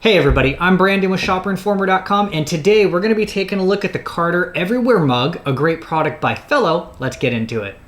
Hey everybody, I'm Brandon with shopperinformer.com, and today we're going to be taking a look at the Carter Everywhere mug, a great product by Fellow. Let's get into it.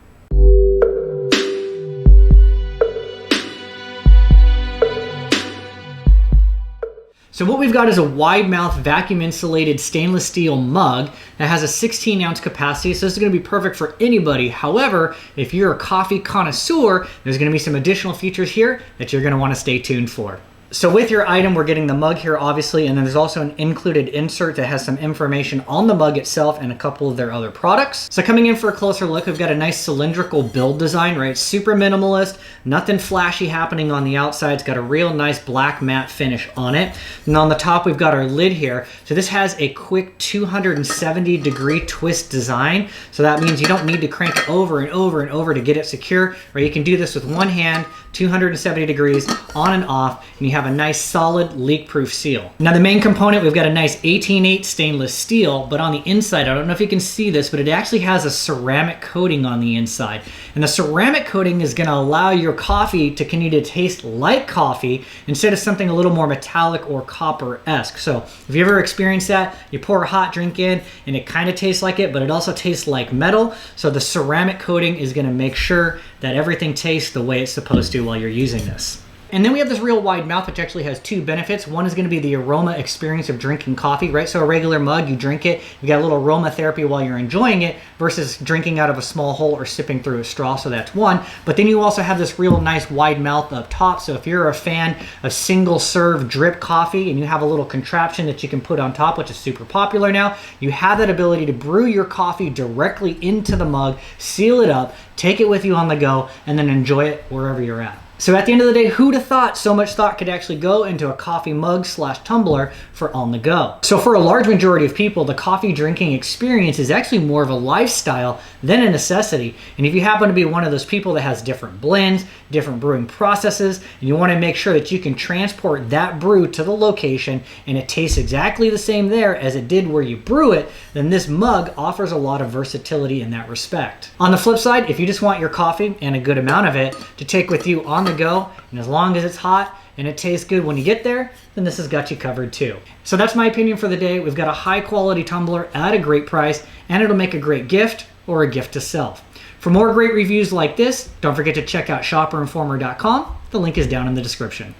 So what we've got is a wide mouth vacuum insulated stainless steel mug that has a 16-ounce capacity, so this is going to be perfect for anybody. However, if you're a coffee connoisseur, there's going to be some additional features here that you're going to want to stay tuned for. So with your item, we're getting the mug here, obviously, and then there's also an included insert that has some information on the mug itself and a couple of their other products. So coming in for a closer look, we've got a nice cylindrical build design, right? Super minimalist, nothing flashy happening on the outside. It's got a real nice black matte finish on it. And on the top, we've got our lid here. So this has a quick 270-degree twist design. So that means you don't need to crank it over and over and over to get it secure, right? You can do this with one hand, 270 degrees on and off, and you have a nice solid leak-proof seal. Now the main component, we've got a nice 18/8 stainless steel, but on the inside, I don't know if you can see this, but it actually has a ceramic coating on the inside. And the ceramic coating is gonna allow your coffee to continue to taste like coffee instead of something a little more metallic or copper-esque. So if you ever experienced that, you pour a hot drink in and it kind of tastes like it, but it also tastes like metal. So the ceramic coating is gonna make sure that everything tastes the way it's supposed to while you're using this. And then we have this real wide mouth, which actually has two benefits. One is going to be the aroma experience of drinking coffee, right? So a regular mug, you drink it, you got a little aromatherapy while you're enjoying it versus drinking out of a small hole or sipping through a straw, so that's one. But then you also have this real nice wide mouth up top. So if you're a fan of single serve drip coffee and you have a little contraption that you can put on top, which is super popular now, you have that ability to brew your coffee directly into the mug, seal it up, take it with you on the go, and then enjoy it wherever you're at. So at the end of the day, who'd have thought so much thought could actually go into a coffee mug / tumbler for on the go? So for a large majority of people, the coffee drinking experience is actually more of a lifestyle than a necessity. And if you happen to be one of those people that has different blends, different brewing processes, and you want to make sure that you can transport that brew to the location and it tastes exactly the same there as it did where you brew it, then this mug offers a lot of versatility in that respect. On the flip side, if you just want your coffee and a good amount of it to take with you on the go, and as long as it's hot and it tastes good when you get there, then this has got you covered too. So that's my opinion for the day. We've got a high quality tumbler at a great price, and it'll make a great gift or a gift to self. For more great reviews like this, don't forget to check out shopperinformer.com. The link is down in the description.